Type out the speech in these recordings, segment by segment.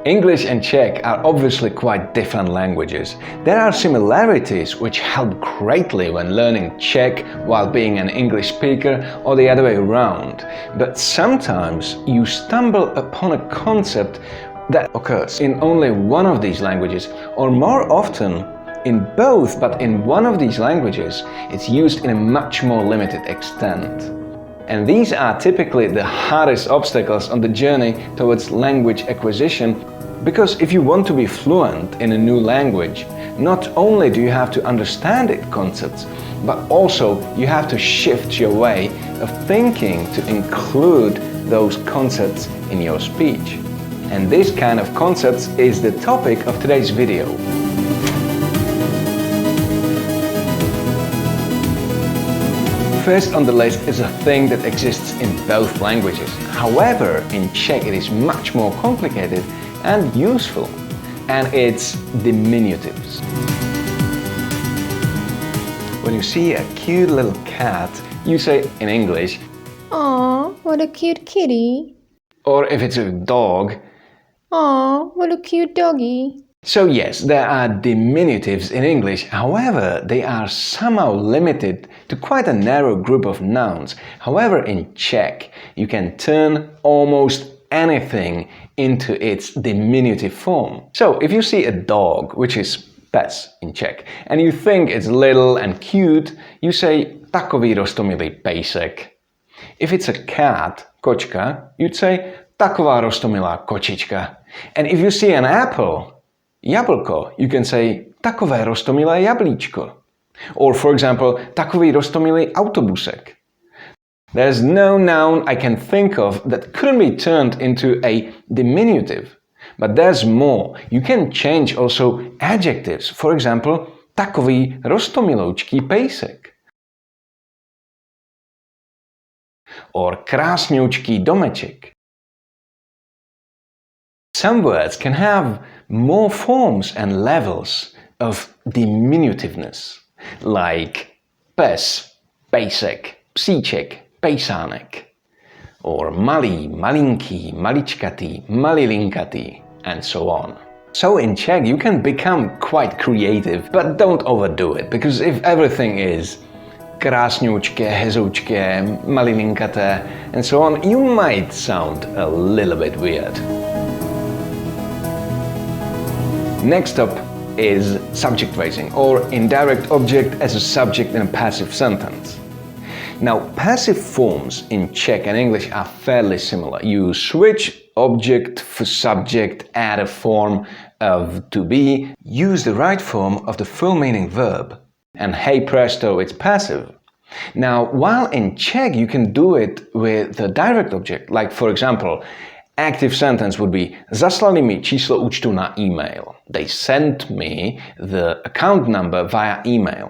English and Czech are obviously quite different languages. There are similarities which help greatly when learning Czech while being an English speaker or the other way around. But sometimes you stumble upon a concept that occurs in only one of these languages, or more often in both, but in one of these languages it's used in a much more limited extent. And these are typically the hardest obstacles on the journey towards language acquisition, because if you want to be fluent in a new language, not only do you have to understand its concepts, but also you have to shift your way of thinking to include those concepts in your speech. And this kind of concepts is the topic of today's video. First on the list is a thing that exists in both languages. However, in Czech it is much more complicated and useful, and it's diminutives. When you see a cute little cat, you say in English, "Aw, what a cute kitty." Or if it's a dog, "Aw, what a cute doggy." So yes, there are diminutives in English, however, they are somehow limited to quite a narrow group of nouns. However, in Czech, you can turn almost anything into its diminutive form. So, if you see a dog, which is pes in Czech, and you think it's little and cute, you say takový roztomilý pejsek. If it's a cat, kočka, you'd say taková roztomilá kočička. And if you see an apple, jablko, you can say takové roztomilé jablíčko. Or for example, takový roztomilý autobusek. There's no noun I can think of that couldn't be turned into a diminutive. But there's more. You can change also adjectives. For example, takový roztomiloučký pejsek. Or krásňoučký domeček. Some words can have more forms and levels of diminutiveness, like pes, pejsek, psíček, pejsánek, or malý, malinký, maličkatý, malilinkatý, and so on. So in Czech you can become quite creative, but don't overdo it, because if everything is krásňoučké, hezoučké, malilinkaté, and so on, you might sound a little bit weird. Next up is subject phrasing, or indirect object as a subject in a passive sentence. Now, passive forms in Czech and English are fairly similar. You switch object for subject, add a form of to be, use the right form of the full meaning verb, and hey presto, it's passive. Now, while in Czech you can do it with the direct object, like for example, active sentence would be zaslali mi číslo účtu na email. They sent me the account number via email.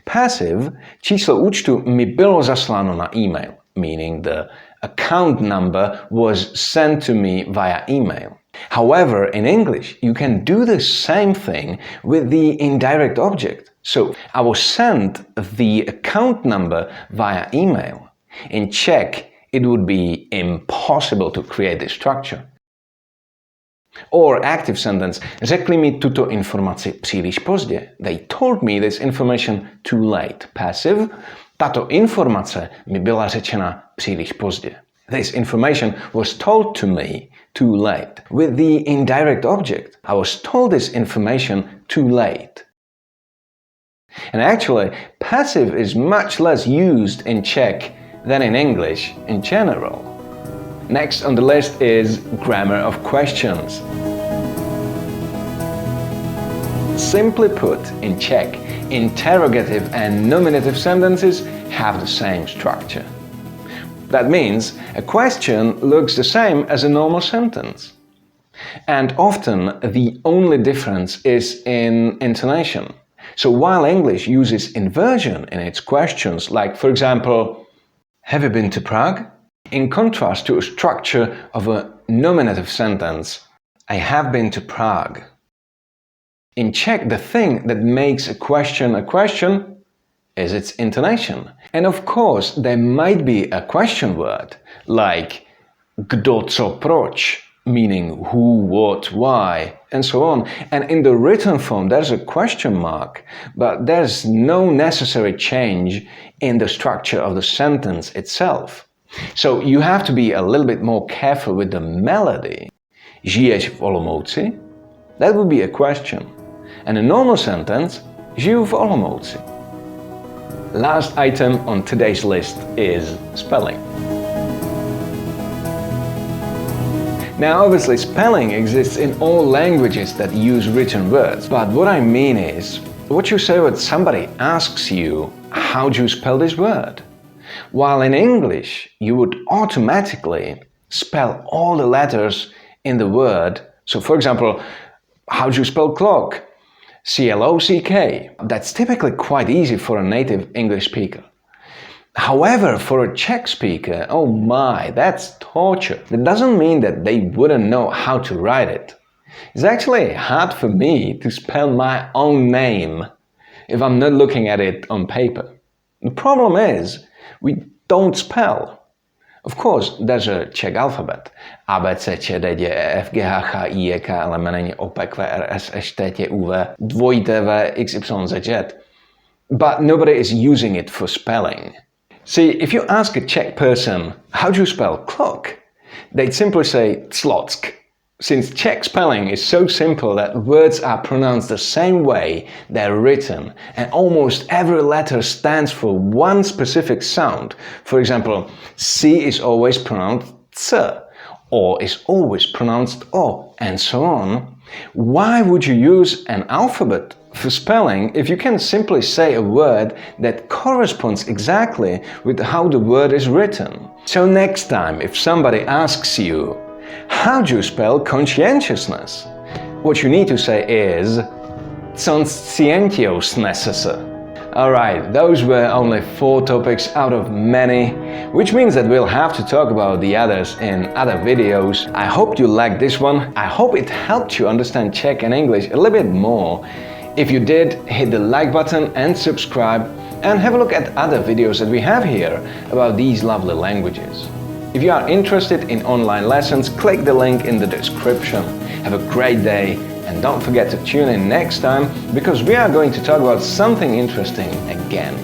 Passive, číslo účtu mi bylo zasláno na email, meaning the account number was sent to me via email. However, in English, you can do the same thing with the indirect object. So, I was sent the account number via email. In Czech, it would be impossible to create this structure. Or active sentence, řekli mi tuto informaci příliš pozdě. They told me this information too late. Passive, tato informace mi byla řečena příliš pozdě. This information was told to me too late. With the indirect object, I was told this information too late. And actually, passive is much less used in Czech than in English in general. Next on the list is grammar of questions. Simply put, in Czech, interrogative and nominative sentences have the same structure. That means a question looks the same as a normal sentence. And often the only difference is in intonation. So while English uses inversion in its questions, like for example, have you been to Prague? In contrast to a structure of a nominative sentence, I have been to Prague. In Czech, the thing that makes a question is its intonation. And of course, there might be a question word, like kdo co proč, meaning who, what, why, and so on. And in the written form, there's a question mark, but there's no necessary change in the structure of the sentence itself. So you have to be a little bit more careful with the melody. Žiješ v Olomouci? That would be a question. And a normal sentence, žiju v Olomouci. Last item on today's list is spelling. Now obviously spelling exists in all languages that use written words, but what I mean is, what you say when somebody asks you, how do you spell this word? While in English, you would automatically spell all the letters in the word. So for example, how do you spell clock? C-L-O-C-K. That's typically quite easy for a native English speaker. However, for a Czech speaker, oh my, that's torture. That doesn't mean that they wouldn't know how to write it. It's actually hard for me to spell my own name if I'm not looking at it on paper. The problem is, we don't spell. Of course, there's a Czech alphabet. A, B, C, Č, D, J, E, F, G, H, Č, I, J, K, L, M, N, O, P, Q, R, S, Š, T, T, U, V, dvojité V, X, Y, Z, Z. But nobody is using it for spelling. See, if you ask a Czech person, how do you spell clock? They'd simply say Clock. Since Czech spelling is so simple that words are pronounced the same way they're written, and almost every letter stands for one specific sound. For example, C is always pronounced C, O is always pronounced O, and so on. Why would you use an alphabet for spelling if you can simply say a word that corresponds exactly with how the word is written? So next time, if somebody asks you, how do you spell conscientiousness? What you need to say is conscientiosness. Alright, those were only 4 topics out of many, which means that we'll have to talk about the others in other videos. I hope you liked this one. I hope it helped you understand Czech and English a little bit more. If you did, hit the like button and subscribe, and have a look at other videos that we have here about these lovely languages. If you are interested in online lessons, click the link in the description. Have a great day, and don't forget to tune in next time, because we are going to talk about something interesting again.